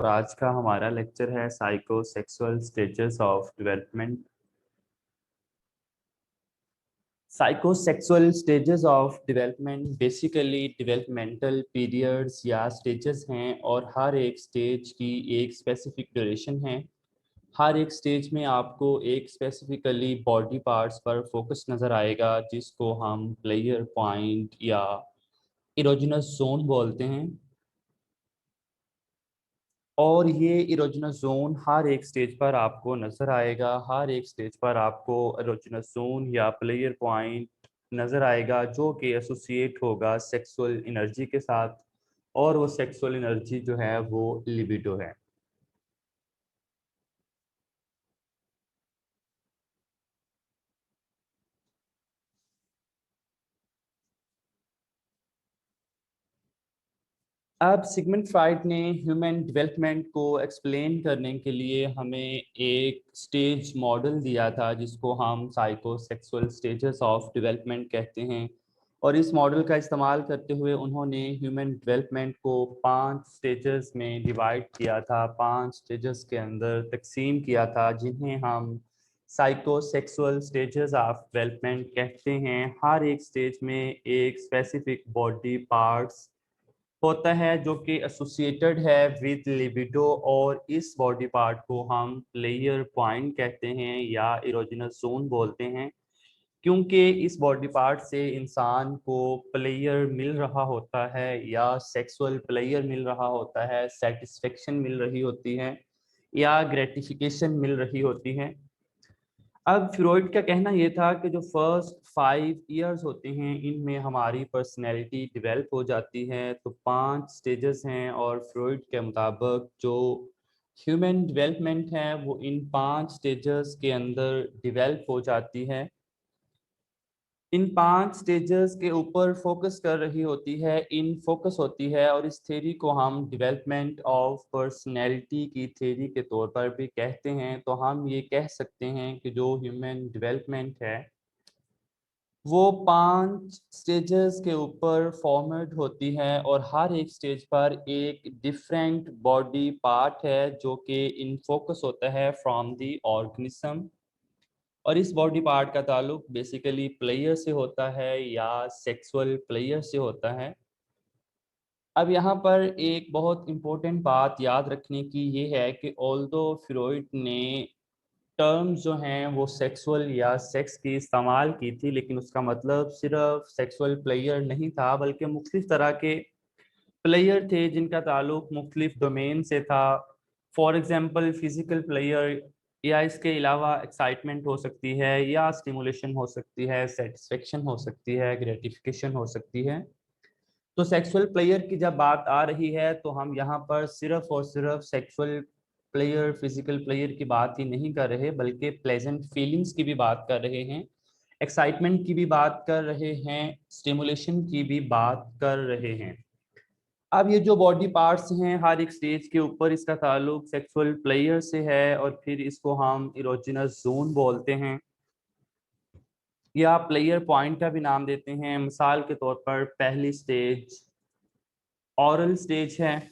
और आज का हमारा लेक्चर है psychosexual stages of development. Psychosexual stages of development basically developmental periods या स्टेजेस हैं और हर एक स्टेज की एक स्पेसिफिक ड्यूरेशन है। हर एक स्टेज में आपको एक स्पेसिफिकली बॉडी पार्ट्स पर फोकस नज़र आएगा जिसको हम प्लेयर पॉइंट या इरोजिनस जोन बोलते हैं। और ये इरोजिनस जोन हर एक स्टेज पर आपको नज़र आएगा। हर एक स्टेज पर आपको इरोजिनस जोन या प्लेयर पॉइंट नज़र आएगा जो कि एसोसिएट होगा सेक्सुअल एनर्जी के साथ, और वो सेक्सुअल एनर्जी जो है वो लिबिडो है। अब सिगमंड फ्राइड ने ह्यूमन डेवलपमेंट को एक्सप्लेन करने के लिए हमें एक स्टेज मॉडल दिया था जिसको हम साइकोसेक्सुअल स्टेजेस ऑफ डेवलपमेंट कहते हैं। और इस मॉडल का इस्तेमाल करते हुए उन्होंने ह्यूमन डेवलपमेंट को 5 स्टेजेस में डिवाइड किया था, 5 स्टेजेस के अंदर तकसीम किया था, जिन्हें हम साइकोसेक्सुअल स्टेजेस ऑफ डेवलपमेंट कहते हैं। हर एक स्टेज में एक स्पेसिफिक बॉडी पार्ट्स होता है जो कि एसोसिएटेड है विद लिबिडो, और इस बॉडी पार्ट को हम प्लेयर पॉइंट कहते हैं या इरोजिनस जोन बोलते हैं, क्योंकि इस बॉडी पार्ट से इंसान को प्लेयर मिल रहा होता है या सेक्सुअल प्लेयर मिल रहा होता है, सेटिस्फेक्शन मिल रही होती है या ग्रेटिफिकेशन मिल रही होती है। अब फ्रॉइड का कहना यह था कि जो फर्स्ट 5 इयर्स होते हैं इनमें हमारी पर्सनैलिटी डेवलप हो जाती है। तो 5 स्टेजेस हैं और फ्रॉइड के मुताबिक जो ह्यूमन डेवलपमेंट है वो इन 5 स्टेजेस के अंदर डेवलप हो जाती है। इन 5 स्टेजेस के ऊपर फोकस कर रही होती है, इन फोकस होती है, और इस थ्योरी को हम डेवलपमेंट ऑफ पर्सनैलिटी की थ्योरी के तौर पर भी कहते हैं। तो हम ये कह सकते हैं कि जो ह्यूमन डेवलपमेंट है वो 5 स्टेजेस के ऊपर फॉर्मेट होती है, और हर एक स्टेज पर एक डिफरेंट बॉडी पार्ट है जो कि इन फोकस होता है फ्रॉम द ऑर्गेनिज्म। और इस बॉडी पार्ट का ताल्लुक बेसिकली प्लेयर से होता है या सेक्सुअल प्लेयर से होता है। अब यहाँ पर एक बहुत इम्पोर्टेंट बात याद रखने की ये है कि ऑल्दो फ्रॉइड ने टर्म्स जो हैं वो सेक्सुअल या सेक्स की इस्तेमाल की थी, लेकिन उसका मतलब सिर्फ सेक्सुअल प्लेयर नहीं था, बल्कि मुख्तलिफ तरह के प्लेयर थे जिनका ताल्लुक मुख्तलिफ डोमेन से था। फॉर एग्जांपल फिजिकल प्लेयर, या इसके अलावा एक्साइटमेंट हो सकती है या स्टिमुलेशन हो सकती है, सेटिस्फेक्शन हो सकती है, ग्रेटिफिकेशन हो सकती है। तो सेक्सुअल प्लेयर की जब बात आ रही है तो हम यहाँ पर सिर्फ और सिर्फ सेक्सुअल प्लेयर, फिजिकल प्लेयर की बात ही नहीं कर रहे, बल्कि प्लेजेंट फीलिंग्स की भी बात कर रहे हैं, एक्साइटमेंट की भी बात कर रहे हैं, स्टिमुलेशन की भी बात कर रहे हैं। अब ये जो बॉडी पार्ट्स हैं हर एक स्टेज के ऊपर इसका ताल्लुक सेक्सुअल प्लेयर से है, और फिर इसको हम इरोजिनस जोन बोलते हैं या प्लेयर पॉइंट का भी नाम देते हैं। मिसाल के तौर पर पहली स्टेज ऑरल स्टेज है,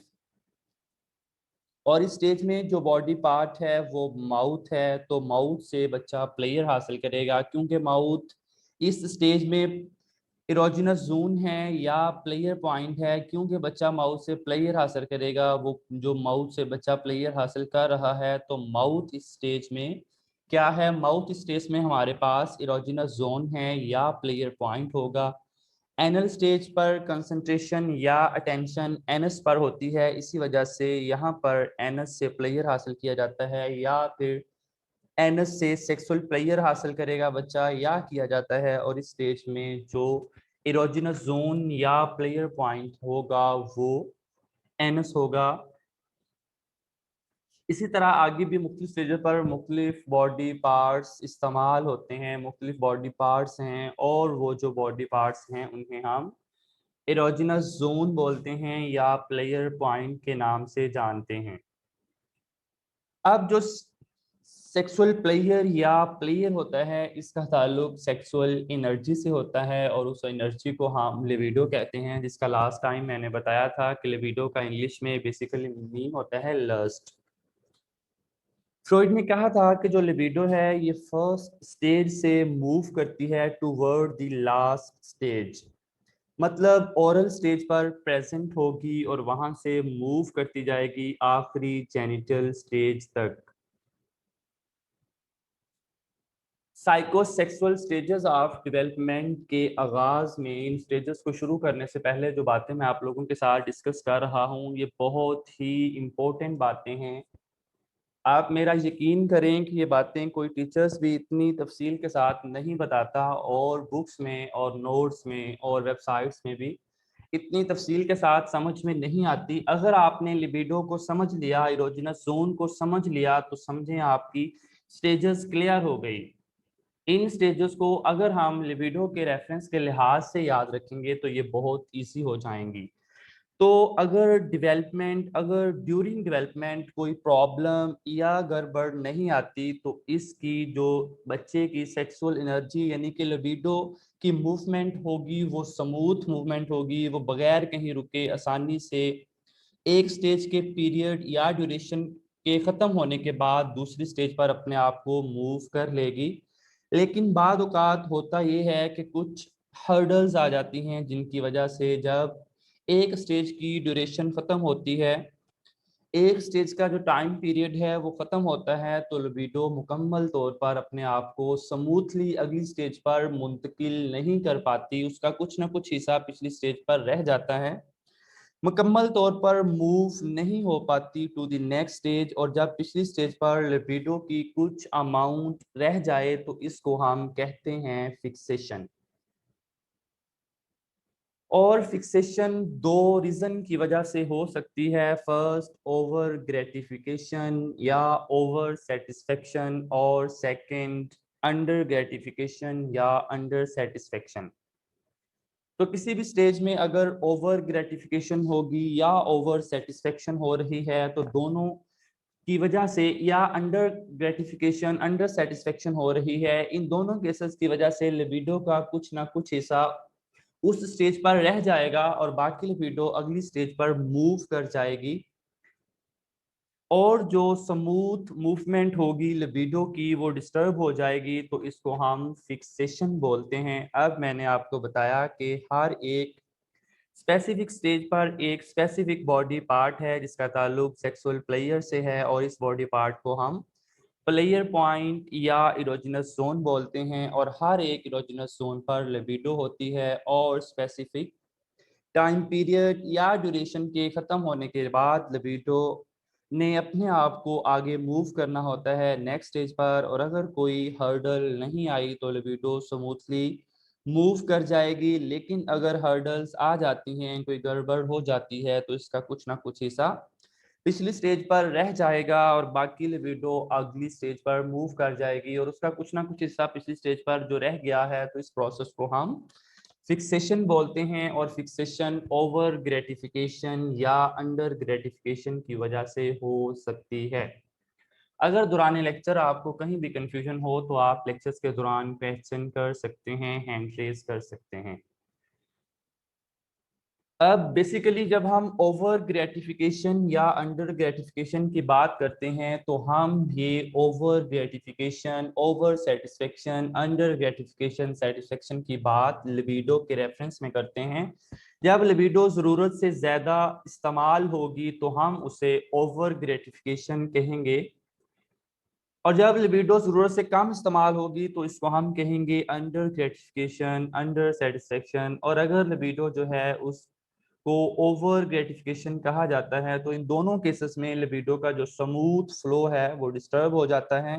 और इस स्टेज में जो बॉडी पार्ट है वो माउथ है। तो माउथ से बच्चा प्लेयर हासिल करेगा, क्योंकि माउथ इस स्टेज में इरोजिनस जोन है या प्लेयर पॉइंट है, क्योंकि बच्चा माउथ से प्लेयर हासिल करेगा। वो जो माउथ से बच्चा प्लेयर हासिल कर रहा है, तो माउथ इस स्टेज में क्या है, माउथ स्टेज में हमारे पास इरोजिनस जोन है या प्लेयर पॉइंट होगा। एनल स्टेज पर कंसंट्रेशन या अटेंशन एनस पर होती है, इसी वजह से यहाँ पर एनस से प्लेयर हासिल किया जाता है, या फिर एनस से सेक्सुअल प्लेयर हासिल करेगा बच्चा या किया जाता है। और इस स्टेज में जो इरोजिनस जोन या प्लेयर पॉइंट होगा वो एनस होगा। इसी तरह आगे भी मुख्तलिफ स्टेजों पर मुख्तलिफ बॉडी पार्ट्स इस्तेमाल होते हैं, मुख्तलिफ बॉडी पार्ट्स हैं, और वो जो बॉडी पार्ट्स हैं उन्हें हम इरोजिनस जोन बोलते हैं या प्लेयर पॉइंट के नाम से जानते हैं। अब जो सेक्सुअल प्लेयर या प्लेयर होता है, इसका ताल्लुक सेक्सुअल एनर्जी से होता है और उस एनर्जी को हम लिबिडो कहते हैं, जिसका लास्ट टाइम मैंने बताया था कि लिबिडो का इंग्लिश में बेसिकली मीनिंग होता है लस्ट। फ्रॉइड ने कहा था कि जो लिबिडो है ये फर्स्ट स्टेज से मूव करती है टूवर्ड द लास्ट स्टेज, मतलब ओरल स्टेज पर प्रेजेंट होगी और वहां से मूव करती जाएगी आखिरी जेनिटल स्टेज तक। साइकोसेक्सुअल स्टेजेस ऑफ डेवलपमेंट के आगाज में इन स्टेजेस को शुरू करने से पहले जो बातें मैं आप लोगों के साथ डिस्कस कर रहा हूँ ये बहुत ही इम्पोर्टेंट बातें हैं। आप मेरा यकीन करें कि ये बातें कोई टीचर्स भी इतनी तफसील के साथ नहीं बताता और बुक्स में और नोट्स में और वेबसाइट्स में भी इतनी तफसील के साथ समझ में नहीं आती। अगर आपने लिबिडो को समझ लिया, इरोजिनस जोन को समझ लिया, तो समझें आपकी स्टेजेस क्लियर हो गई। इन स्टेजेस को अगर हम लिबिडो के रेफरेंस के लिहाज से याद रखेंगे तो ये बहुत इजी हो जाएंगी। तो अगर ड्यूरिंग डेवलपमेंट कोई प्रॉब्लम या गड़बड़ नहीं आती तो इसकी जो बच्चे की सेक्सुअल एनर्जी यानी कि लिबिडो की मूवमेंट होगी वो स्मूथ मूवमेंट होगी, वो बगैर कहीं रुके आसानी से एक स्टेज के पीरियड या ड्यूरेशन के ख़त्म होने के बाद दूसरी स्टेज पर अपने आप को मूव कर लेगी। लेकिन बाद औक़ात होता ये है कि कुछ हर्डल्स आ जाती हैं जिनकी वजह से जब एक स्टेज की ड्यूरेशन ख़त्म होती है, एक स्टेज का जो टाइम पीरियड है वो ख़त्म होता है, तो लिबिडो मुकम्मल तौर पर अपने आप को स्मूथली अगली स्टेज पर मुंतकिल नहीं कर पाती, उसका कुछ ना कुछ हिस्सा पिछली स्टेज पर रह जाता है, मुकम्मल तौर पर मूव नहीं हो पाती टू द नेक्स्ट स्टेज। और जब पिछली स्टेज पर लिबिडो की कुछ अमाउंट रह जाए तो इसको हम कहते हैं फिक्सेशन। और फिक्सेशन दो रीजन की वजह से हो सकती है, फर्स्ट ओवर ग्रेटिफिकेशन या ओवर सेटिस्फेक्शन, और सेकंड अंडर ग्रेटिफिकेशन या अंडर सेटिस्फेक्शन। तो किसी भी स्टेज में अगर ओवर ग्रेटिफिकेशन होगी या ओवर सेटिस्फेक्शन हो रही है तो दोनों की वजह से, या अंडर ग्रेटिफिकेशन अंडर सेटिस्फेक्शन हो रही है, इन दोनों केसेस की वजह से लिबिडो का कुछ ना कुछ हिस्सा उस स्टेज पर रह जाएगा और बाकी लिबिडो अगली स्टेज पर मूव कर जाएगी। और जो स्मूथ मूवमेंट होगी लिबिडो की वो डिस्टर्ब हो जाएगी, तो इसको हम फिक्सेशन बोलते हैं। अब मैंने आपको बताया कि हर एक स्पेसिफिक स्टेज पर एक स्पेसिफिक बॉडी पार्ट है जिसका ताल्लुक सेक्सुअल प्लेयर से है, और इस बॉडी पार्ट को हम प्लेयर पॉइंट या इरोजिनस जोन बोलते हैं। और हर एक इरोजिनस जोन पर लिबिडो होती है और स्पेसिफिक टाइम पीरियड या ड्यूरेशन के ख़त्म होने के बाद लिबिडो ने अपने आप को आगे मूव करना होता है नेक्स्ट स्टेज पर, और अगर कोई हर्डल नहीं आई तो लिबिडो स्मूथली मूव कर जाएगी। लेकिन अगर हर्डल्स आ जाती हैं, कोई गड़बड़ हो जाती है, तो इसका कुछ ना कुछ हिस्सा पिछली स्टेज पर रह जाएगा और बाकी लिबिडो अगली स्टेज पर मूव कर जाएगी, और उसका कुछ ना कुछ हिस्सा पिछली स्टेज पर जो रह गया है, तो इस प्रोसेस को हम फिक्सेशन बोलते हैं। और फिक्सेशन ओवर ग्रेटिफिकेशन या अंडर ग्रेटिफिकेशन की वजह से हो सकती है। अगर दौरान लेक्चर आपको कहीं भी कंफ्यूजन हो तो आप लेक्चर्स के दौरान क्वेश्चन कर सकते हैं, हैंड रेज कर सकते हैं। अब बेसिकली जब हम ओवर ग्रेटिफिकेशन या अंडर ग्रेटिफिकेशन की बात करते हैं तो हम ये over gratification, over satisfaction, under gratification, satisfaction की बात लिबिडो के रेफरेंस में करते हैं। जब लिबिडो ज़रूरत से ज़्यादा इस्तेमाल होगी तो हम उसे ओवर ग्रेटिफिकेशन कहेंगे, और जब लिबिडो ज़रूरत से कम इस्तेमाल होगी तो इसको हम कहेंगे अंडर ग्रेटिफिकेशन, अंडर सेटिस्फेक्शन। और अगर लिबिडो जो है उस को ओवर ग्रेटिफिकेशन कहा जाता है, तो इन दोनों केसेस में लिबिडो का जो स्मूथ फ्लो है वो डिस्टर्ब हो जाता है,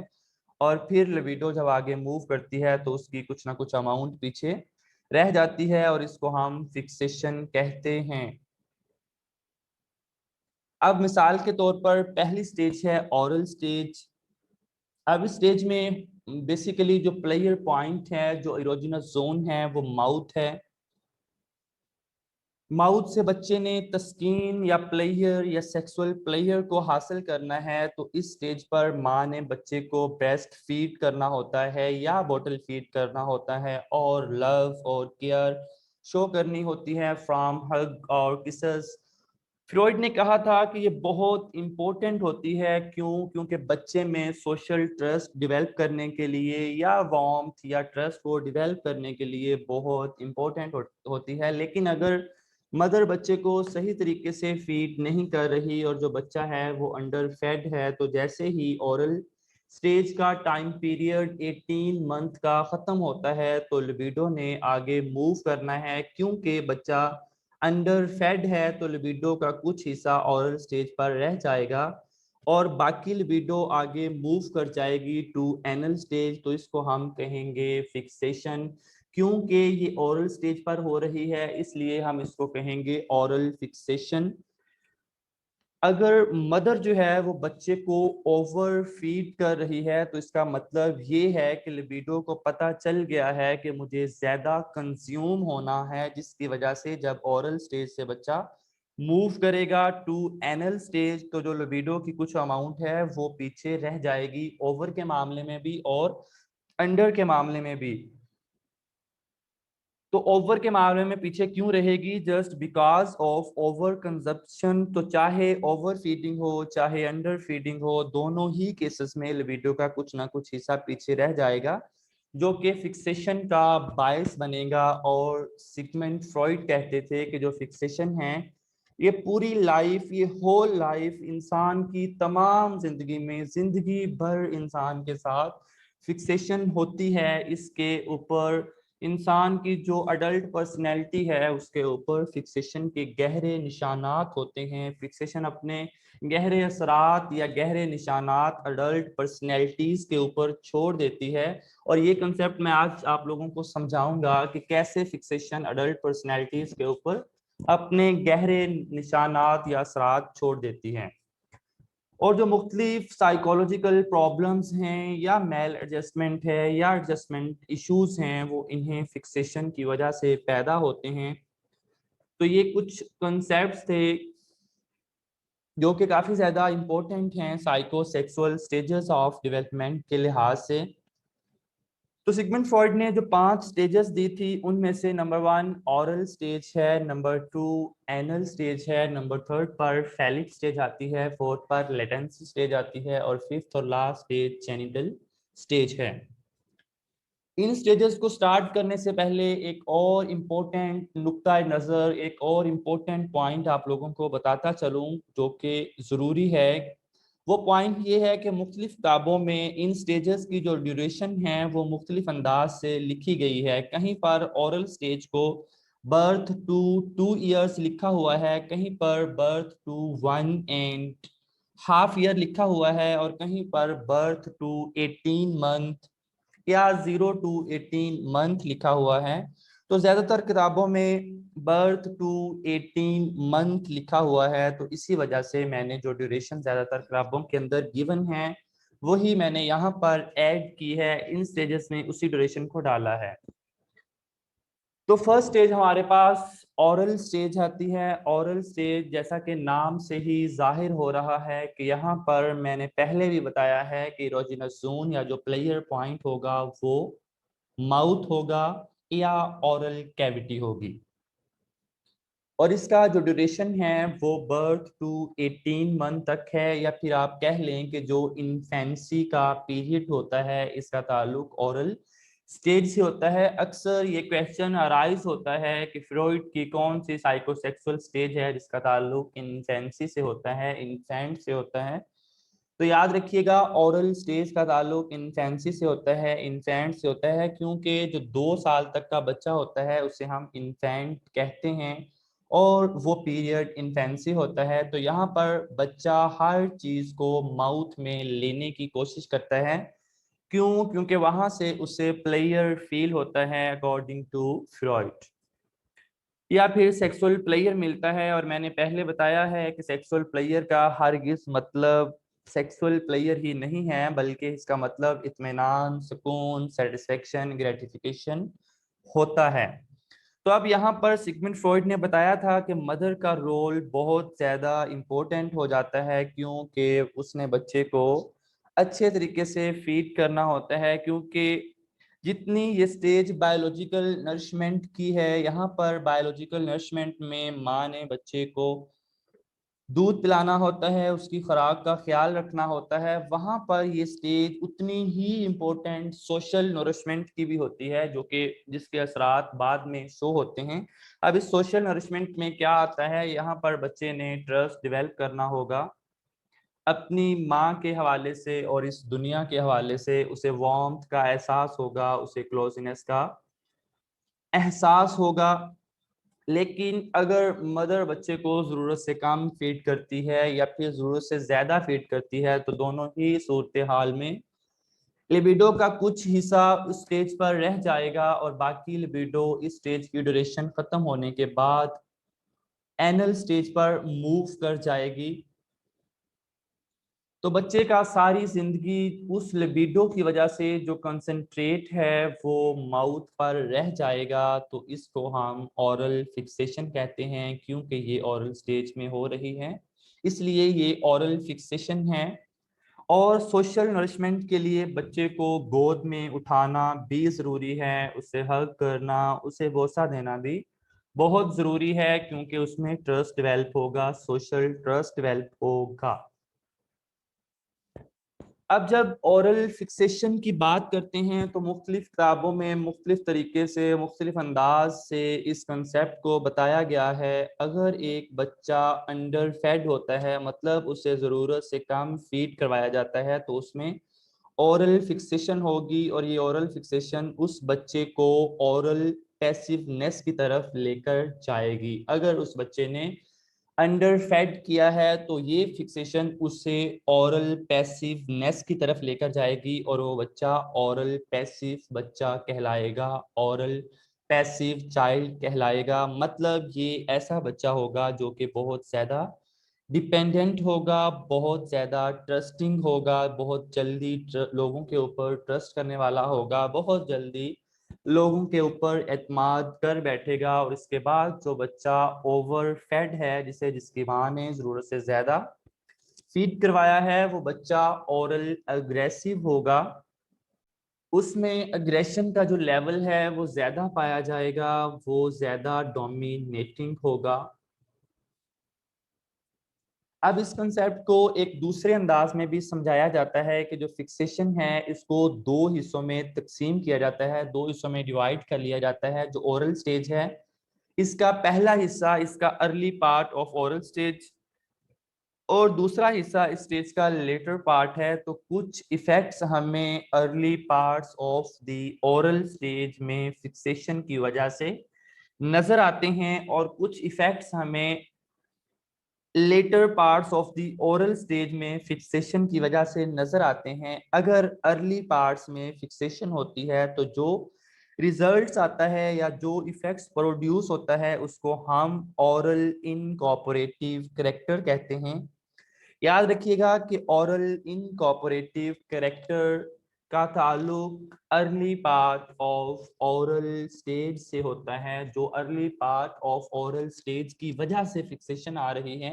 और फिर लिबिडो जब आगे मूव करती है तो उसकी कुछ ना कुछ अमाउंट पीछे रह जाती है, और इसको हम फिक्सेशन कहते हैं। अब मिसाल के तौर पर पहली स्टेज है ओरल स्टेज। अब इस स्टेज में बेसिकली जो प्लेयर पॉइंट है, जो इरोजिनस जोन है, वो माउथ है। माउथ से बच्चे ने तस्कीन या प्लेयर या सेक्सुअल प्लेयर को हासिल करना है तो इस स्टेज पर माँ ने बच्चे को ब्रेस्ट फीड करना होता है या बॉटल फीड करना होता है और लव और केयर शो करनी होती है फ्रॉम हग और किसेस। फ्रॉइड ने कहा था कि ये बहुत इंपॉर्टेंट होती है, क्योंकि बच्चे में सोशल ट्रस्ट डेवलप करने के लिए या वार्मथ या ट्रस्ट को डेवलप करने के लिए बहुत इंपॉर्टेंट होती है। लेकिन अगर मदर बच्चे को सही तरीके से फीड नहीं कर रही और जो बच्चा है वो अंडर फेड है, तो जैसे ही ओरल स्टेज का टाइम पीरियड 18 मंथ का खत्म होता है तो लिबिडो ने आगे मूव करना है। क्योंकि बच्चा अंडर फेड है तो लिबिडो का कुछ हिस्सा ओरल स्टेज पर रह जाएगा और बाकी लिबिडो आगे मूव कर जाएगी टू एनल स्टेज। तो इसको हम कहेंगे फिक्सेशन। क्योंकि ये ओरल स्टेज पर हो रही है इसलिए हम इसको कहेंगे ओरल फिक्सेशन। अगर मदर जो है वो बच्चे को ओवर फीड कर रही है तो इसका मतलब ये है कि लिबिडो को पता चल गया है कि मुझे ज्यादा कंज्यूम होना है, जिसकी वजह से जब ओरल स्टेज से बच्चा मूव करेगा टू एनल स्टेज तो जो लिबिडो की कुछ अमाउंट है वो पीछे रह जाएगी, ओवर के मामले में भी और अंडर के मामले में भी। तो ओवर के मामले में पीछे क्यों रहेगी? Just because of over consumption. तो चाहे ओवर फीडिंग हो चाहे अंडर फीडिंग हो, दोनों ही केसेस में लिबिडो का कुछ ना कुछ हिस्सा पीछे रह जाएगा जो कि फिक्सेशन का बायस बनेगा। और सिगमंड फ्रॉइड कहते थे कि जो फिक्सेशन है ये पूरी लाइफ, ये होल लाइफ इंसान की तमाम जिंदगी में जिंदगी भर इंसान के साथ फिक्सेशन होती है। इसके ऊपर इंसान की जो अडल्ट पर्सनैलिटी है उसके ऊपर फिक्सेशन के गहरे निशानात होते हैं। फिक्सेशन अपने गहरे असरात या गहरे निशानात अडल्ट पर्सनैलिटीज के ऊपर छोड़ देती है। और ये कंसेप्ट मैं आज आप लोगों को समझाऊंगा कि कैसे फिक्सेशन अडल्ट पर्सनैलिटीज के ऊपर अपने गहरे निशानात या असरात छोड़ देती है। और जो मुख्तलिफ साइकोलॉजिकल प्रॉब्लम्स हैं या मेल एडजस्टमेंट है या एडजस्टमेंट इश्यूज हैं वो इन्हें फिक्सेशन की वजह से पैदा होते हैं। तो ये कुछ कंसेप्ट्स थे जो कि काफ़ी ज़्यादा इम्पोर्टेंट हैं साइकोसेक्सुअल स्टेजेस ऑफ डेवलपमेंट के लिहाज से। तो सिगमंड फ्रॉइड ने जो 5 स्टेजेस दी थी उनमें से नंबर 1 ऑरल स्टेज है, नंबर 2 एनल स्टेज है, नंबर 3 पर फैलिक स्टेज आती है, 4 पर लेटेंसी स्टेज आती है और 5th और लास्ट स्टेज जेनिटल स्टेज है। इन स्टेजेस को स्टार्ट करने से पहले एक और इम्पोर्टेंट नुक्ता नज़र, एक और इम्पोर्टेंट पॉइंट आप लोगों को बताता चलूं जो कि ज़रूरी है। वो पॉइंट ये है कि मुख्तलिफ किताबों में इन स्टेजेस की जो ड्यूरेशन है वो मुख्तलिफ अंदाज से लिखी गई है। कहीं पर ओरल स्टेज को बर्थ टू 2 years लिखा हुआ है, कहीं पर बर्थ टू 1.5 year लिखा हुआ है और कहीं पर बर्थ टू 18 मंथ या 0 to 18 मंथ लिखा हुआ है। तो ज्यादातर किताबों में बर्थ टू 18 मंथ लिखा हुआ है, तो इसी वजह से मैंने जो ड्यूरेशन ज्यादातर किताबों के अंदर गिवन है वही मैंने यहाँ पर ऐड की है, इन स्टेजेस में उसी ड्यूरेशन को डाला है। तो फर्स्ट स्टेज हमारे पास ओरल स्टेज आती है। ओरल स्टेज जैसा कि नाम से ही जाहिर हो रहा है कि यहाँ पर मैंने पहले भी बताया है कि इरोजेनस जोन या जो प्लेयर पॉइंट होगा वो माउथ होगा या ओरल कैविटी होगी। और इसका जो ड्यूरेशन है वो बर्थ टू 18 मंथ तक है, या फिर आप कह लें कि जो इन्फेंसी का पीरियड होता है इसका ताल्लुक ओरल स्टेज से होता है। अक्सर ये क्वेश्चन अराइज होता है कि फ्रॉइड की कौन सी साइकोसेक्सुअल स्टेज है जिसका ताल्लुक इन्फेंसी से होता है, इन्फेंट से होता है। तो याद रखिएगा ओरल स्टेज का ताल्लुक इन्फेंसी से होता है, इन्फेंट से होता है, क्योंकि जो 2 साल तक का बच्चा होता है उसे हम इन्फेंट कहते हैं और वो पीरियड इन्फेंसी होता है। तो यहाँ पर बच्चा हर चीज को माउथ में लेने की कोशिश करता है। क्यों? क्योंकि वहां से उसे प्लेयर फील होता है अकॉर्डिंग टू फ्रॉइड। या फिर सेक्सुअल प्लेयर मिलता है, और मैंने पहले बताया है कि सेक्सुअल प्लेयर का हरगिज मतलब सेक्सुअल प्लेयर ही नहीं है, बल्कि इसका मतलब इत्मीनान, सुकून, सेटिस्फेक्शन, ग्रेटिफिकेशन होता है। तो अब यहाँ पर सिगमंड फ्रॉइड ने बताया था कि मदर का रोल बहुत ज्यादा इम्पोर्टेंट हो जाता है, क्योंकि उसने बच्चे को अच्छे तरीके से फीड करना होता है, क्योंकि जितनी ये स्टेज बायोलॉजिकल नरिशमेंट की है, यहाँ पर बायोलॉजिकल नरिशमेंट में माँ ने बच्चे को दूध पिलाना होता है, उसकी खुराक का ख्याल रखना होता है, वहां पर ये स्टेज उतनी ही इम्पोर्टेंट सोशल नरिशमेंट की भी होती है, जो कि जिसके असरात बाद में शो होते हैं। अब इस सोशल नरिशमेंट में क्या आता है, यहाँ पर बच्चे ने ट्रस्ट डेवलप करना होगा अपनी माँ के हवाले से, और इस दुनिया के हवाले से उसे वार्मथ का एहसास होगा, उसे क्लोजनेस का एहसास होगा। लेकिन अगर मदर बच्चे को जरूरत से कम फीड करती है या फिर जरूरत से ज्यादा फीड करती है, तो दोनों ही सूरत हाल में लिबिडो का कुछ हिस्सा उस स्टेज पर रह जाएगा और बाकी लिबिडो इस स्टेज की ड्यूरेशन खत्म होने के बाद एनल स्टेज पर मूव कर जाएगी। तो बच्चे का सारी जिंदगी उस लिबिडो की वजह से जो कंसंट्रेट है वो माउथ पर रह जाएगा। तो इसको हम ओरल फिक्सेशन कहते हैं, क्योंकि ये ओरल स्टेज में हो रही है, इसलिए ये ओरल फिक्सेशन है। और सोशल नरिशमेंट के लिए बच्चे को गोद में उठाना भी जरूरी है, उसे हग करना, उसे बोसा देना भी बहुत जरूरी है, क्योंकि उसमें ट्रस्ट डेवलप होगा, सोशल ट्रस्ट डेवलप होगा। अब जब ओरल फिक्सेशन की बात करते हैं तो मुख्तलिफ किताबों में मुख्तलिफ तरीके से मुख्तलिफ अंदाज से इस कंसेप्ट को बताया गया है। अगर एक बच्चा अंडर फेड होता है, मतलब उसे ज़रूरत से कम फीड करवाया जाता है, तो उसमें ओरल फिक्सेशन होगी, और ये ओरल फिक्सेशन उस बच्चे को ओरल पैसिवनेस की तरफ लेकर जाएगी। अगर उस बच्चे ने अंडर फेड किया है तो ये फिक्सेशन उसे ओरल पैसिवनेस की तरफ लेकर जाएगी, और वो बच्चा ओरल पैसिव बच्चा कहलाएगा, ओरल पैसिव चाइल्ड कहलाएगा। मतलब ये ऐसा बच्चा होगा जो कि बहुत ज्यादा डिपेंडेंट होगा, बहुत ज्यादा ट्रस्टिंग होगा, बहुत जल्दी लोगों के ऊपर ट्रस्ट करने वाला होगा, बहुत जल्दी लोगों के ऊपर एतमाद कर बैठेगा। और इसके बाद जो बच्चा ओवर फेड है, जिसकी माँ ने जरूरत से ज्यादा फीड करवाया है, वो बच्चा ओरल अग्रेसिव होगा, उसमें अग्रेशन का जो लेवल है वो ज्यादा पाया जाएगा, वो ज्यादा डोमिनेटिंग होगा। अब इस कंसेप्ट को एक दूसरे अंदाज में भी समझाया जाता है कि जो फिक्सेशन है इसको दो हिस्सों में तकसीम किया जाता है, दो हिस्सों में डिवाइड कर लिया जाता है। जो ओरल स्टेज है, इसका पहला हिस्सा इसका early part of oral stage, और दूसरा हिस्सा इस स्टेज का लेटर पार्ट है। तो कुछ इफेक्ट्स हमें early parts of the oral stage में फिक्सेशन की वजह से नजर आते हैं, और कुछ इफेक्ट्स हमें later parts of the oral stage में फिक्सेशन की वजह से नजर आते हैं। अगर अर्ली पार्ट्स में फिक्सेशन होती है तो जो रिजल्ट्स आता है या जो इफेक्ट्स प्रोड्यूस होता है उसको हम ओरल इनकॉर्पोरेटिव करेक्टर कहते हैं। याद रखिएगा कि ओरल इनकॉर्पोरेटिव करेक्टर का ताल्लुक early part of oral stage से होता है। जो early part of oral stage की वजह से फिक्सेशन आ रही है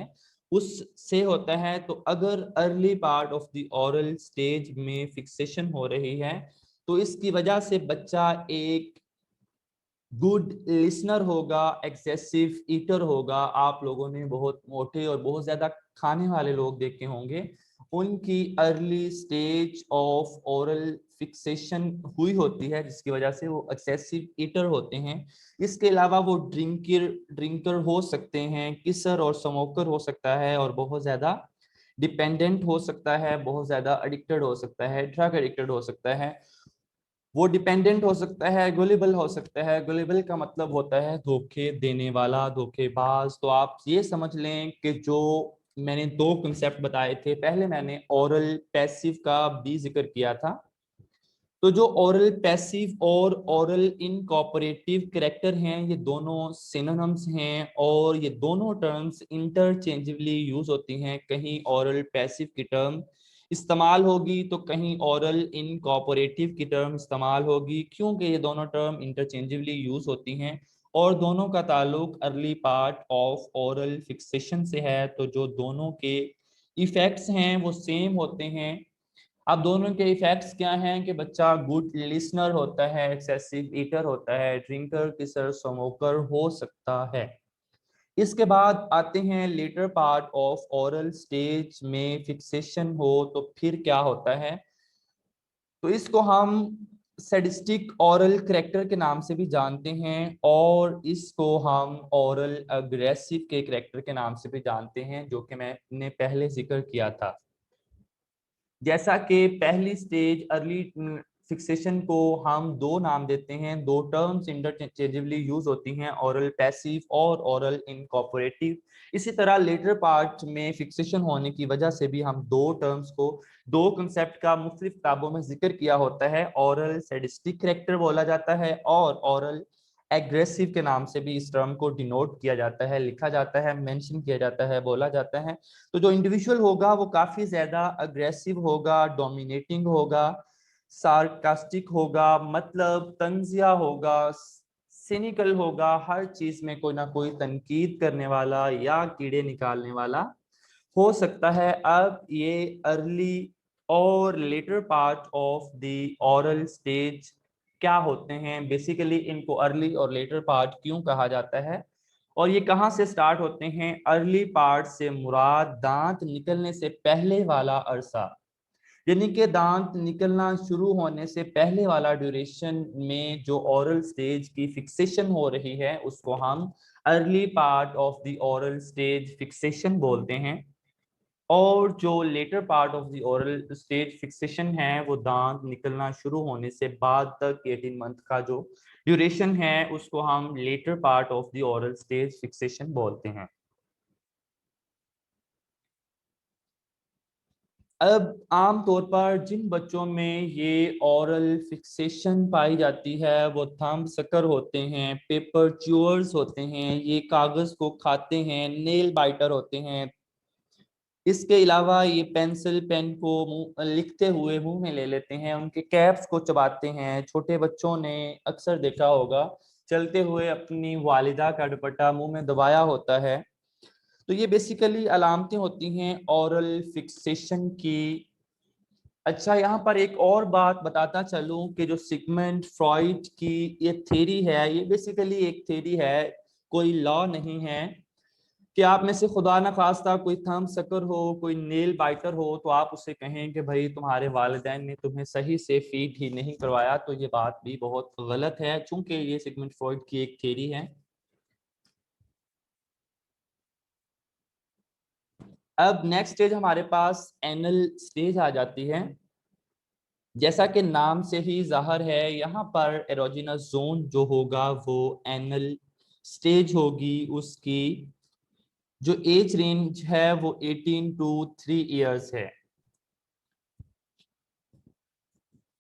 उससे होता है। तो अगर early part of the oral stage में फिक्सेशन हो रही है तो इसकी वजह से बच्चा एक गुड लिसनर होगा, एक्सेसिव ईटर होगा। आप लोगों ने बहुत मोटे और बहुत ज्यादा खाने वाले लोग देखे होंगे, उनकी early stage of oral fixation हुई होती है, जिसकी वजह से वो एक्सेसिव ईटर होते हैं। इसके अलावा वो ड्रिंकर हो सकते हैं, किसर और स्मोकर हो सकता है, और बहुत ज्यादा डिपेंडेंट हो सकता है, बहुत ज्यादा एडिक्टेड हो सकता है, ड्रग एडिक्टेड हो सकता है। वो डिपेंडेंट हो सकता है, गुलेबल हो सकता है। गुलेबल का मतलब होता है धोखे देने वाला, धोखेबाज। तो आप ये समझ लें कि जो मैंने दो कंसेप्ट बताए थे, पहले मैंने ओरल पैसिव का भी जिक्र किया था। तो जो ओरल पैसिव और ओरल इनकॉर्पोरेटिव कैरेक्टर हैं, ये दोनों सिनोनिम्स हैं, और ये दोनों टर्म्स इंटरचेंजेबली यूज होती हैं। कहीं ओरल पैसिव की टर्म इस्तेमाल होगी तो कहीं ओरल इनकॉर्पोरेटिव की टर्म इस्तेमाल होगी, क्योंकि ये दोनों टर्म इंटरचेंजेबली यूज होती हैं। और दोनों का ताल्लुक early part of oral fixation से है, तो जो दोनों के इफेक्ट्स हैं वो सेम होते हैं। अब दोनों के इफेक्ट्स क्या हैं कि बच्चा गुड लिसनर होता है, एक्सेसिव ईटर होता है, ड्रिंकर किसर स्मोकर हो सकता है। इसके बाद आते हैं later part of oral stage में फिक्सेशन हो तो फिर क्या होता है, तो इसको हम सैडिस्टिक ओरल करेक्टर के नाम से भी जानते हैं और इसको हम ओरल अग्रेसिव के करेक्टर के नाम से भी जानते हैं, जो कि मैंने पहले जिक्र किया था। जैसा कि पहली स्टेज अर्ली फिक्सेशन को हम दो नाम देते हैं, दो टर्म्स इंटरचेंजेबली यूज होती हैं, ओरल पैसिव और ओरल इनकॉर्पोरेटिव। इसी तरह लेटर पार्ट में फिक्सेशन होने की वजह से भी हम दो टर्म्स को, दो कंसेप्ट का मुख्तलिफ किताबों में जिक्र किया होता है। ओरल सैडिस्टिक कैरेक्टर बोला जाता है और ओरल एग्रेसिव के नाम से भी इस टर्म को डिनोट किया जाता है, लिखा जाता है, मेंशन किया जाता है, बोला जाता है। तो जो इंडिविजुअल होगा वो काफी ज्यादा अग्रेसिव होगा, डोमिनेटिंग होगा, सार्कास्टिक होगा, मतलब तंजिया होगा, सिनिकल होगा, हर चीज में कोई ना कोई तनकीद करने वाला या कीड़े निकालने वाला हो सकता है। अब ये अर्ली और later part of the oral stage क्या होते हैं, बेसिकली इनको अर्ली और लेटर पार्ट क्यों कहा जाता है और ये कहाँ से स्टार्ट होते हैं। अर्ली पार्ट से मुराद दांत निकलने से पहले वाला अरसा, यानी कि दांत निकलना शुरू होने से पहले वाला ड्यूरेशन में जो ओरल स्टेज की फिक्सेशन हो रही है उसको हम early part of the oral stage fixation बोलते हैं। और जो later part of the oral stage fixation है वो दांत निकलना शुरू होने से बाद तक 18 मंथ का जो ड्यूरेशन है उसको हम later part of the oral stage fixation बोलते हैं। अब आम तौर पर जिन बच्चों में ये ओरल फिक्सेशन पाई जाती है वो थंब सकर होते हैं, पेपर च्यूअर्स होते हैं, ये कागज को खाते हैं, नेल बाइटर होते हैं। इसके अलावा ये पेंसिल पेन को मुंह लिखते हुए मुंह में ले लेते हैं, उनके कैप्स को चबाते हैं। छोटे बच्चों ने अक्सर देखा होगा चलते हुए अपनी वालिदा का दुपट्टा मुंह में दबाया होता है। तो ये बेसिकली अलामतें होती हैं ओरल फिक्सेशन की। अच्छा, यहाँ पर एक और बात बताता चलूं कि जो सिगमंड फ्रॉइड की ये थ्योरी है ये बेसिकली एक थ्योरी है, कोई लॉ नहीं है कि आप में से खुदा ना खास्ता कोई थंब सकर हो, कोई नेल बाइटर हो तो आप उसे कहें कि भाई तुम्हारे वालिदैन ने तुम्हें सही से फीड ही नहीं करवाया। तो ये बात भी बहुत गलत है चूंकि ये सिगमंड फ्रॉइड की एक थ्योरी है। अब नेक्स्ट स्टेज हमारे पास एनल स्टेज आ जाती है। जैसा कि नाम से ही जाहिर है यहाँ पर एरोजिनस जोन जो होगा वो एनल स्टेज होगी। उसकी जो एज रेंज है वो 18 टू 3 इयर्स है।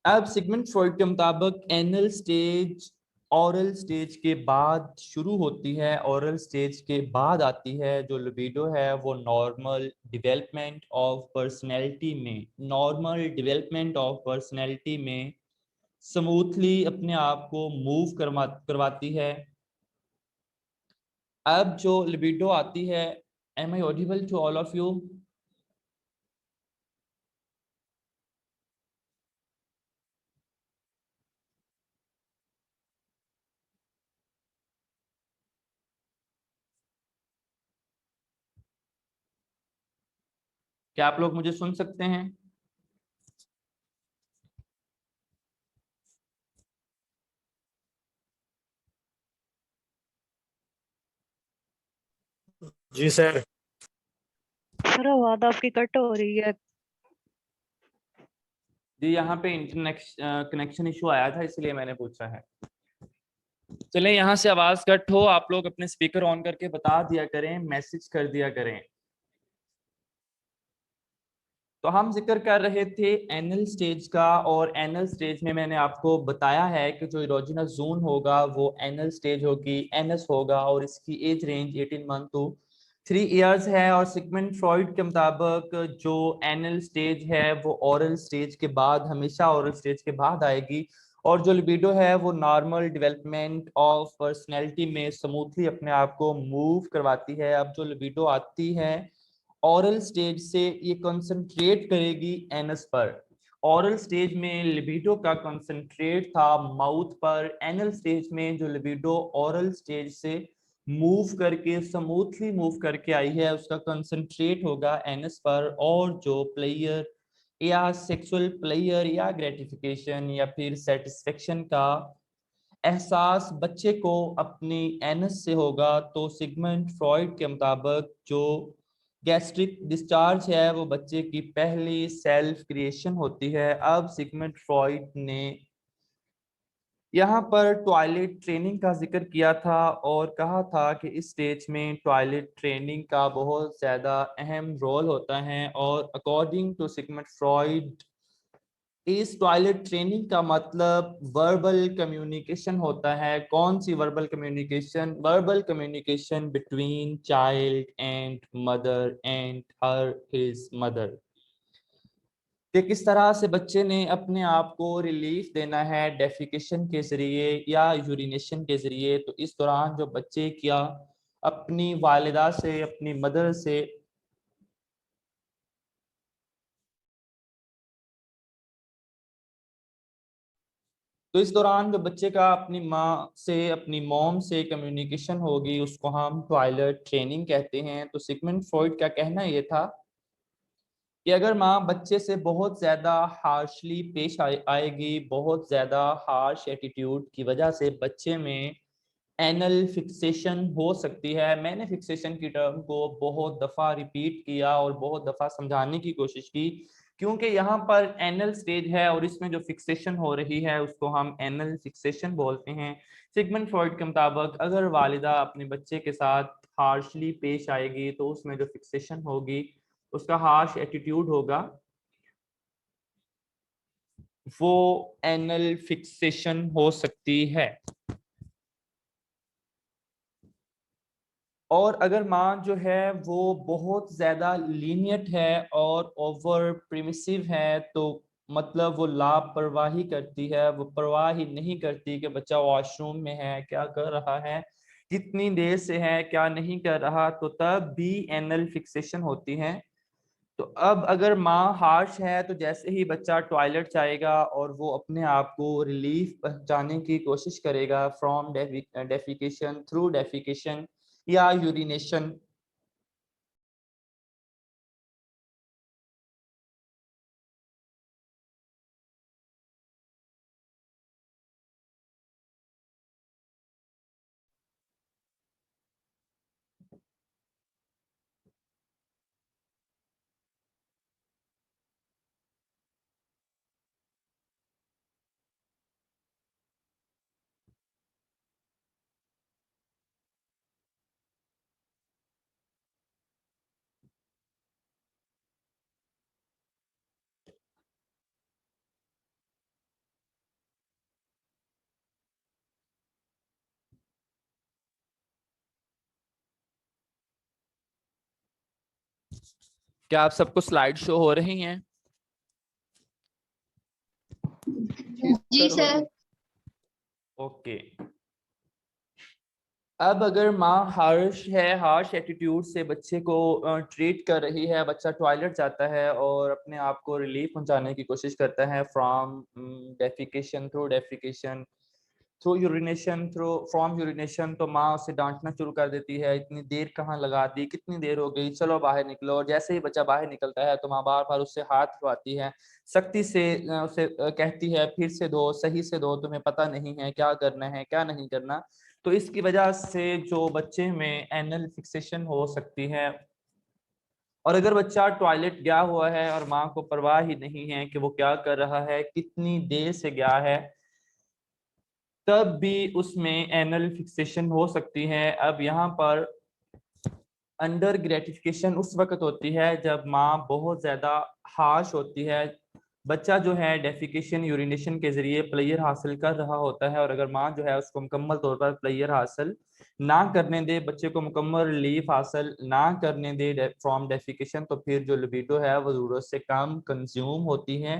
अब सिगमंड फ्रॉइड के मुताबिक एनल स्टेज ओरल स्टेज के बाद शुरू होती है, ओरल स्टेज के बाद आती है। जो लिबिडो है वो नॉर्मल डेवलपमेंट ऑफ पर्सनैलिटी में, नॉर्मल डेवलपमेंट ऑफ पर्सनैलिटी में स्मूथली अपने आप को मूव करवाती है। अब जो लिबिडो आती है, am I audible to all of you? क्या आप लोग मुझे सुन सकते हैं? जी सर। सर आवाज आपकी कट हो रही है। जी यहाँ पे इंटरनेट कनेक्शन इशू आया था इसलिए मैंने पूछा है। चले, यहाँ से आवाज कट हो आप लोग अपने स्पीकर ऑन करके बता दिया करें, मैसेज कर दिया करें। तो हम जिक्र कर रहे थे एनल स्टेज का, और एनल स्टेज में मैंने आपको बताया है कि जो इरोजिनस जोन होगा वो एनल स्टेज होगी, एनएस होगा, और इसकी age range 18 month to 3 years है। और सिगमंड फ्रॉइड के मुताबिक जो एनल स्टेज है वो ओरल स्टेज के बाद, हमेशा ओरल स्टेज के बाद आएगी। और जो लिबिडो है वो नॉर्मल डेवलपमेंट ऑफ पर्सनैलिटी में स्मूथली अपने आप को मूव करवाती है। अब जो लिबिडो आती है ओरल स्टेज से, ये कंसंट्रेट करेगी एनस पर। ओरल स्टेज में लिबिडो का कंसंट्रेट था माउथ पर, एनल स्टेज में जो लिबिडो ओरल स्टेज से मूव करके स्मूथली मूव करके आई है उसका कंसंट्रेट होगा एनस पर। और जो प्लेयर या सेक्सुअल प्लेयर या ग्रेटिफिकेशन या फिर सेटिस्फेक्शन का एहसास बच्चे को अपनी एनस से होगा, तो सिगमंड फ्रॉइड के मुताबिक जो गैस्ट्रिक डिस्चार्ज है वो बच्चे की पहली सेल्फ क्रिएशन होती है। अब सिगमंड फ्रॉइड ने यहाँ पर टॉयलेट ट्रेनिंग का जिक्र किया था और कहा था कि इस स्टेज में टॉयलेट ट्रेनिंग का बहुत ज़्यादा अहम रोल होता है। और अकॉर्डिंग टू सिगमंड फ्रॉइड इस टॉयलेट ट्रेनिंग का मतलब वर्बल कम्युनिकेशन होता है। कौन सी verbal communication? Verbal communication between child and mother and her his mother, कि किस तरह से बच्चे ने अपने आप को रिलीफ देना है डेफिकेशन के जरिए या यूरिनेशन के जरिए। तो इस दौरान जो बच्चे क्या अपनी वालिदा से, अपनी मदर से तो इस दौरान जो बच्चे का अपनी माँ से, अपनी मॉम से कम्युनिकेशन होगी उसको हम टॉयलेट ट्रेनिंग कहते हैं। तो सिगमंड फ्रॉइड का कहना ये था कि अगर माँ बच्चे से बहुत ज़्यादा हार्शली पेश आएगी, बहुत ज़्यादा हार्श एटीट्यूड की वजह से बच्चे में एनल फिक्सेशन हो सकती है। मैंने फिक्सेशन की टर्म को बहुत दफ़ा रिपीट किया और बहुत दफ़ा समझाने की कोशिश की, क्योंकि यहाँ पर एनल स्टेज है और इसमें जो फिक्सेशन हो रही है उसको हम एनल फिक्सेशन बोलते हैं। सिगमंड फ्रॉइड के मुताबिक अगर वालिदा अपने बच्चे के साथ हार्शली पेश आएगी तो उसमें जो फिक्सेशन होगी, उसका हार्श एटीट्यूड होगा, वो एनल फिक्सेशन हो सकती है। और अगर माँ जो है वो बहुत ज़्यादा लीनियट है और ओवर प्रिमिसिव है, तो मतलब वो लापरवाही करती है, वो परवाह ही नहीं करती कि बच्चा वॉशरूम में है, क्या कर रहा है, कितनी देर से है, क्या नहीं कर रहा, तो तब भी एनल फिक्सेशन होती है। तो अब अगर माँ हार्श है तो जैसे ही बच्चा टॉयलेट जाएगा और वो अपने आप को रिलीफ पहुंचाने की कोशिश करेगा फ्रॉम डेफिकेशन, थ्रू डेफिकेशन या यूरिनेशन, क्या आप सबको स्लाइड शो हो रही हैं? जी सर। ओके। अब अगर माँ हार्श है, हार्श एटीट्यूड से बच्चे को ट्रीट कर रही है, बच्चा टॉयलेट जाता है और अपने आप को रिलीफ पहुंचाने की कोशिश करता है from defecation, through defecation, through urination, through from urination, तो माँ उसे डांटना शुरू कर देती है, इतनी देर कहाँ लगा दी, कितनी देर हो गई, चलो बाहर निकलो। और जैसे ही बच्चा बाहर निकलता है तो माँ बार बार उससे हाथ धुआती है, सख्ती से उसे कहती है फिर से धो, सही से धो, तुम्हें पता नहीं है क्या करना है क्या नहीं करना। तो इसकी वजह से जो बच्चे में एनल फिक्सेशन हो सकती है। और अगर बच्चा टॉयलेट गया हुआ है और माँ को परवाह ही नहीं है कि वो क्या कर रहा है, कितनी देर से गया है, तब भी उसमें एनल फिक्सेशन हो सकती है। अब यहाँ पर अंडर ग्रेटिफिकेशन उस वक्त होती है जब माँ बहुत ज़्यादा हार्श होती है। बच्चा जो है डेफिकेशन, यूरिनेशन के जरिए प्लेयर हासिल कर रहा होता है और अगर माँ जो है उसको मुकम्मल तौर पर प्लेयर हासिल ना करने दे, बच्चे को मुकम्मल रिलीफ हासिल ना करने दे फ्रॉम डेफिकेशन, तो फिर जो लिबिडो है वो ज़रूरत से कम कंज्यूम होती है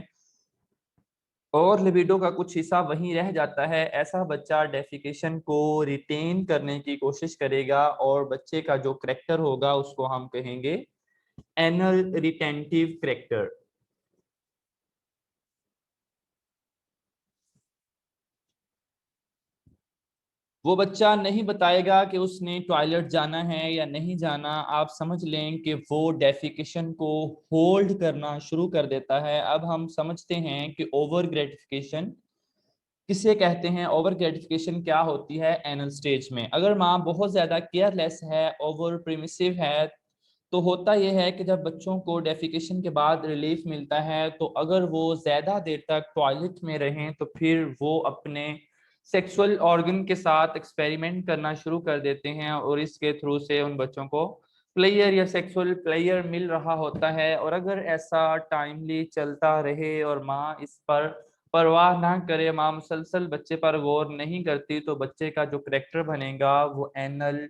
और लिबिडो का कुछ हिस्सा वहीं रह जाता है, ऐसा बच्चा डेफिकेशन को रिटेन करने की कोशिश करेगा और बच्चे का जो करैक्टर होगा उसको हम कहेंगे एनल रिटेंटिव करैक्टर। वो बच्चा नहीं बताएगा कि उसने टॉयलेट जाना है या नहीं जाना, आप समझ लें कि वो डेफिकेशन को होल्ड करना शुरू कर देता है। अब हम समझते हैं कि ओवर ग्रेटिफिकेशन किसे कहते हैं। ओवर ग्रेटिफिकेशन क्या होती है एनल स्टेज में। अगर माँ बहुत ज्यादा केयरलेस है, ओवर प्रिमिसिव है, तो होता यह है कि जब बच्चों को डेफिकेशन के बाद रिलीफ मिलता है तो अगर वो ज्यादा देर तक टॉयलेट में रहें तो फिर वो अपने सेक्सुअल ऑर्गन के साथ एक्सपेरिमेंट करना शुरू कर देते हैं और इसके थ्रू से उन बच्चों को प्लेयर या सेक्सुअल प्लेयर मिल रहा होता है। और अगर ऐसा टाइमली चलता रहे और माँ इस पर परवाह ना करे, माँ मुसलसल बच्चे पर गौर नहीं करती, तो बच्चे का जो करेक्टर बनेगा वो एनल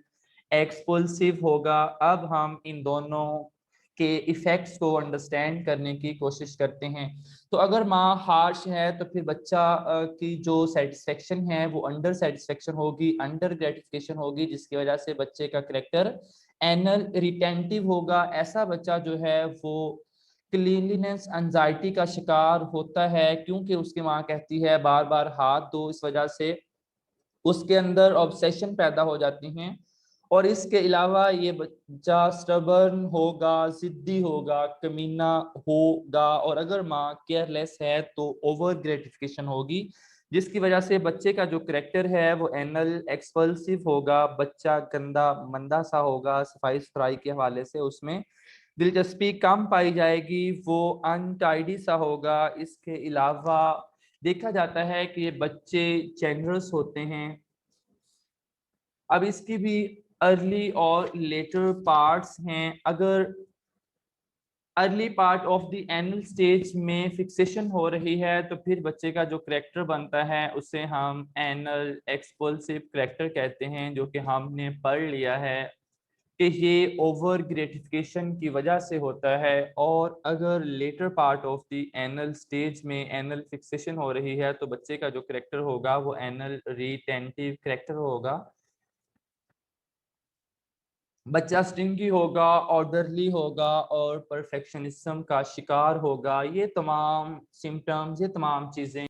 एक्सपल्सिव होगा। अब हम इन दोनों के इफेक्ट्स को अंडरस्टैंड करने की कोशिश करते हैं। तो अगर माँ हार्श है तो फिर बच्चा की जो सेटिस्फेक्शन है वो अंडर सेटिस्फेक्शन होगी, अंडर ग्रेटिफिकेशन होगी, जिसकी वजह से बच्चे का करेक्टर एनल रिटेंटिव होगा। ऐसा बच्चा जो है वो क्लीनलीनेस एंजाइटी का शिकार होता है, क्योंकि उसकी माँ कहती है बार बार हाथ धो, इस वजह से उसके अंदर ऑब्सेशन पैदा हो जाती हैं। और इसके अलावा ये बच्चा स्टबर्न होगा, जिद्दी होगा, कमीना होगा, और अगर माँ केयरलेस है तो ओवर ग्रेटिफिकेशन होगी, जिसकी वजह से बच्चे का जो करेक्टर है वो एनल एक्सपल्सिव होगा। बच्चा गंदा मंदा सा होगा, सफाई सुथराई के हवाले से उसमें दिलचस्पी कम पाई जाएगी, वो अनटाइडी सा होगा। इसके अलावा देखा जाता है कि ये बच्चे जेनरस होते हैं। अब इसकी भी अर्ली और लेटर पार्ट्स हैं। अगर early part of the anal stage में फिक्सेशन हो रही है तो फिर बच्चे का जो करेक्टर बनता है उसे हम एनल एक्सपल्सिव करेक्टर कहते हैं, जो कि हमने पढ़ लिया है कि ये ओवर ग्रेटिफिकेशन की वजह से होता है। और अगर later part of the anal stage में एनल फिक्सेशन हो रही है तो बच्चे का जो करेक्टर होगा वो एनल रिटेंटिव करेक्टर होगा। बच्चा स्टिंगी होगा, ऑर्डरली होगा और परफेक्शनिज्म का शिकार होगा। ये तमाम सिम्टम्स, ये तमाम चीजें